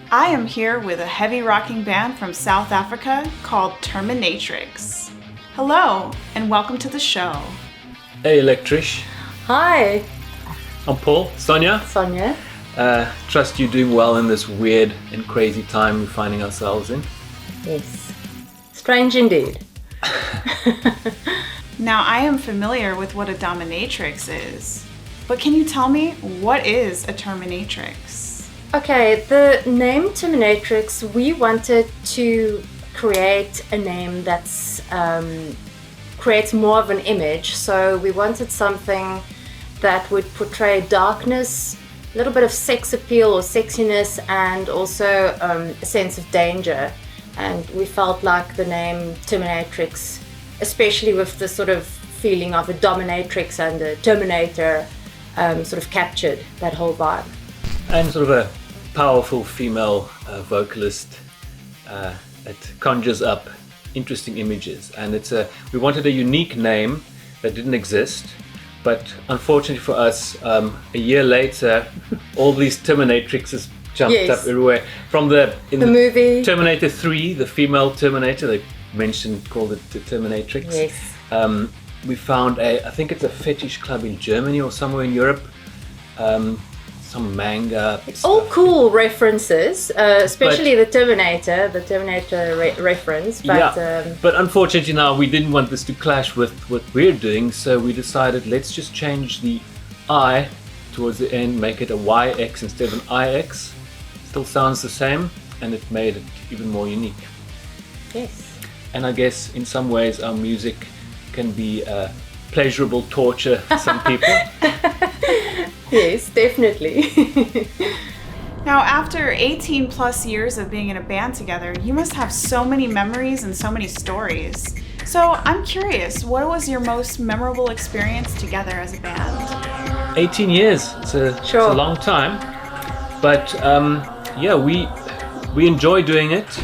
I am here with a heavy rocking band from South Africa called Terminatrix. Hello, and welcome to the show. Hey, Electrish. Hi. I'm Paul. Sonia. Sonia. Trust you're doing well in this weird and crazy time we're finding ourselves in. Yes. Strange indeed. Now, I am familiar with what a dominatrix is, but can you tell me, what is a Terminatrix? Okay, the name Terminatrix, we wanted to create a name that's creates more of an image. So we wanted something that would portray darkness, a little bit of sex appeal or sexiness, and also a sense of danger. And we felt like the name Terminatrix, especially with the sort of feeling of a dominatrix and a terminator, sort of captured that whole vibe. And sort of a powerful female vocalist that conjures up interesting images. And we wanted a unique name that didn't exist. But unfortunately for us, a year later, all these Terminatrixes jumped up everywhere. From the movie Terminator 3, the female Terminator, they called it the Terminatrix. Yes. We found I think it's a fetish club in Germany or somewhere in Europe. Some manga. It's all cool references, especially the Terminator reference. But, but unfortunately now we didn't want this to clash with what we're doing, so we decided let's just change the I towards the end, make it a YX instead of an IX. Still sounds the same, and it made it even more unique. Yes. And I guess in some ways our music can be pleasurable torture for some people. Yes, definitely. Now, after 18 plus years of being in a band together, you must have so many memories and so many stories. So I'm curious, what was your most memorable experience together as a band? 18 years, it's a long time. But we enjoy doing it.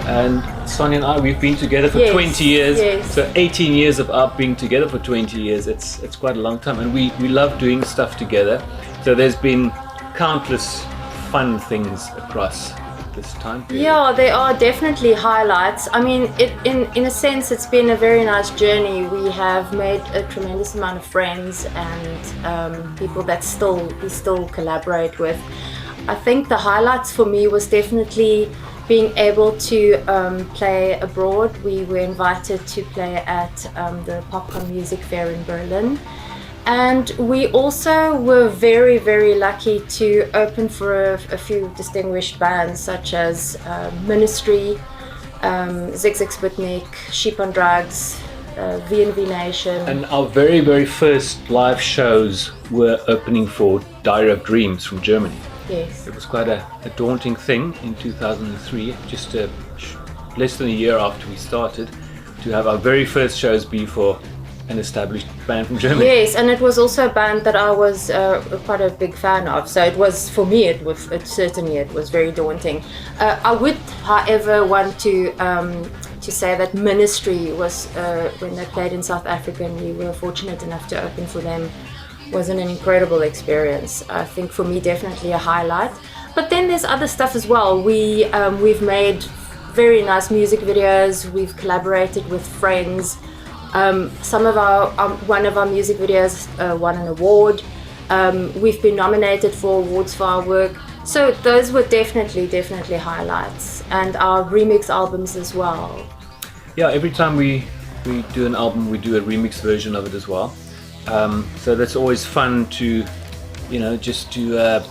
And Sonia and I, we've been together for 20 years. Yes. So 18 years of our being together for 20 years, it's quite a long time. And we love doing stuff together. So there's been countless fun things across this time period. Yeah, there are definitely highlights. I mean, in a sense, it's been a very nice journey. We have made a tremendous amount of friends and people that we still collaborate with. I think the highlights for me was definitely being able to play abroad. We were invited to play at the Popcorn Music Fair in Berlin. And we also were very, very lucky to open for a few distinguished bands such as Ministry, Zig Sputnik, Sheep on Drugs, V&V Nation. And our very, very first live shows were opening for Diary of Dreams from Germany. Yes. It was quite a daunting thing in 2003, just less than a year after we started, to have our very first shows be for an established band from Germany. Yes, and it was also a band that I was quite a big fan of. So it was, for me, it was very daunting. I would, however, want to say that Ministry was, when they played in South Africa and we were fortunate enough to open for them, wasn't an incredible experience. I think for me, definitely a highlight. But then there's other stuff as well. We've made very nice music videos. We've collaborated with friends. Some of one of our music videos won an award. We've been nominated for awards for our work. So those were definitely highlights. And our remix albums as well. Yeah, every time we do an album, we do a remix version of it as well. So that's always fun to, just to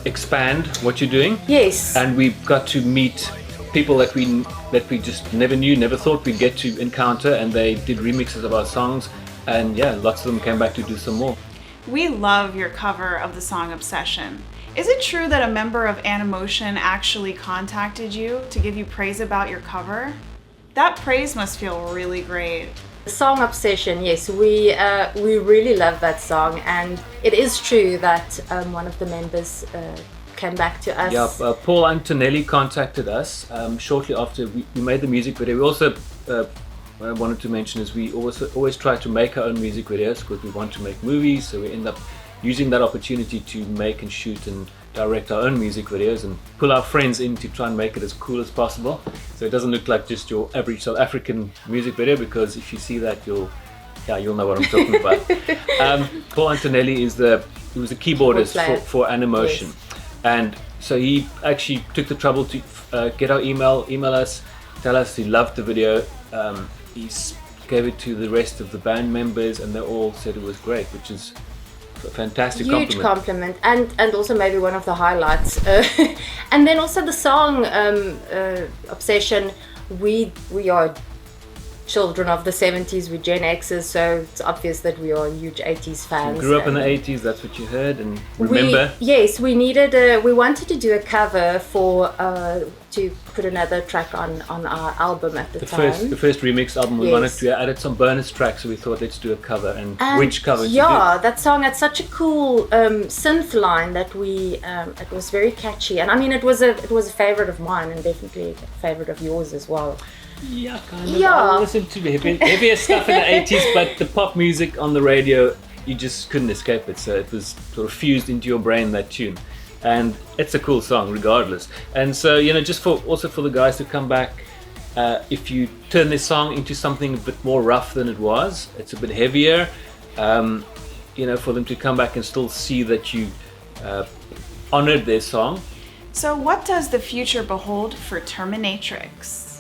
expand what you're doing. Yes. And we've got to meet people that we just never thought we'd get to encounter, and they did remixes of our songs, and lots of them came back to do some more. We love your cover of the song Obsession. Is it true that a member of Animotion actually contacted you to give you praise about your cover? That praise must feel really great. The song Obsession, yes, we really love that song, and it is true that one of the members came back to us. Yeah, Paul Antonelli contacted us shortly after we made the music video. We also, what I wanted to mention is we always try to make our own music videos because we want to make movies, so we end up using that opportunity to make and shoot and direct our own music videos and pull our friends in to try and make it as cool as possible. So it doesn't look like just your average South African music video, because if you see that, you'll know what I'm talking about. Paul Antonelli he was a keyboardist for Animotion. Yes. And so he actually took the trouble to get our email us, tell us he loved the video. He gave it to the rest of the band members, and they all said it was great, which is a fantastic huge compliment, and also maybe one of the highlights. And then also the song Obsession. We are children of the 70s, with Gen Xers, so it's obvious that we are huge 80s fans. You grew up in the 80s, that's what you heard and remember? We wanted to do a cover for to put another track on our album at the time. The first remix album, we wanted to add some bonus tracks, so we thought let's do a cover. And which cover? Yeah, that song had such a cool synth line that it was very catchy, and I mean it was a favorite of mine, and definitely a favorite of yours as well. Yeah, kind of. I listened to heavier stuff in the 80s, but the pop music on the radio, you just couldn't escape it. So it was sort of fused into your brain, that tune. And it's a cool song regardless. And so, just for the guys to come back, if you turn this song into something a bit more rough than it was, it's a bit heavier, for them to come back and still see that you honored their song. So what does the future behold for Terminatrix?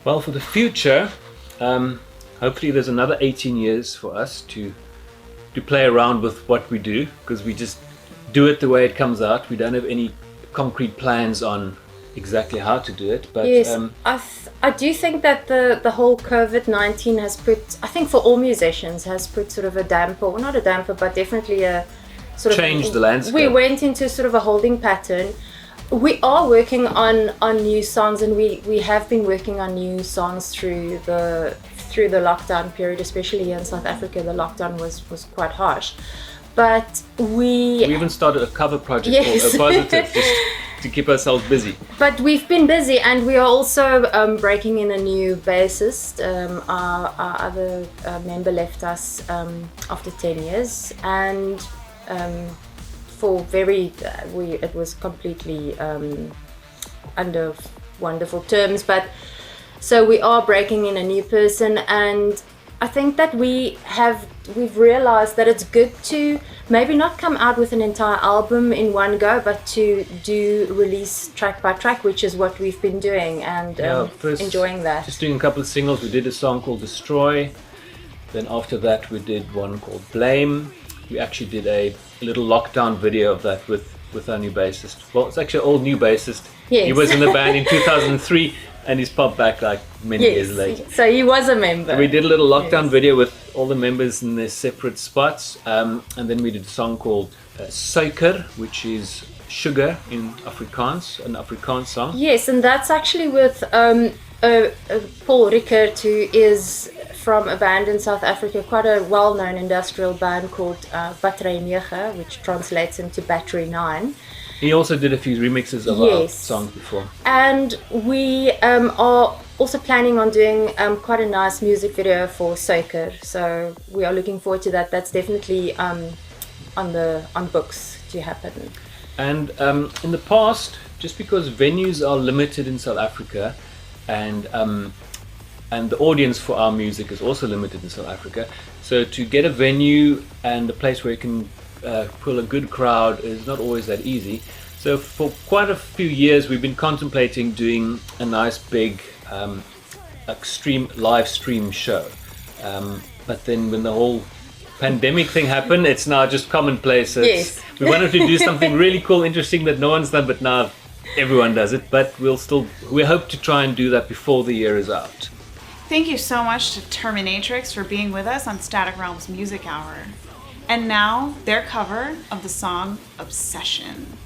Well, for the future, hopefully there's another 18 years for us to play around with what we do, because we just do it the way it comes out. We don't have any concrete plans on exactly how to do it. But yes, I do think that the whole COVID-19 has put, I think for all musicians, has put sort of a damper, well, not a damper, but definitely a sort of... Changed the landscape. We went into sort of a holding pattern. We are working on new songs, and we have been working on new songs through the lockdown period, especially here in South Africa. The lockdown was quite harsh, but we even started a cover project called A Positive, just to keep ourselves busy. But we've been busy, and we are also breaking in a new bassist. Our other member left us after 10 years, and it was completely under wonderful terms, but so we are breaking in a new person, and I think that we've realized that it's good to maybe not come out with an entire album in one go, but to do release track by track, which is what we've been doing, and enjoying that. Just doing a couple of singles. We did a song called Destroy, then after that we did one called Blame. We actually did a little lockdown video of that with our new bassist. Well, it's actually an old new bassist. Yes. He was in the band in 2003, and he's popped back like many years later. So he was a member. We did a little lockdown video with all the members in their separate spots, and then we did a song called Suiker, which is sugar in Afrikaans, an Afrikaans song. Yes, and that's actually with Paul Rickert, who is from a band in South Africa, quite a well-known industrial band called Battery 9, which translates into Battery 9. He also did a few remixes of our songs before. And we are also planning on doing quite a nice music video for Suiker, so we are looking forward to that. That's definitely on books to happen. And in the past, just because venues are limited in South Africa, and the audience for our music is also limited in South Africa, so to get a venue and a place where you can pull a good crowd is not always that easy. So for quite a few years we've been contemplating doing a nice big extreme live stream show, but then when the whole pandemic thing happened, it's now just commonplace. We wanted to do something really cool, interesting that no one's done, but now everyone does it. But we hope to try and do that before the year is out. Thank you so much to Terminatrix for being with us on Static Realms Music Hour. And now, their cover of the song Obsession.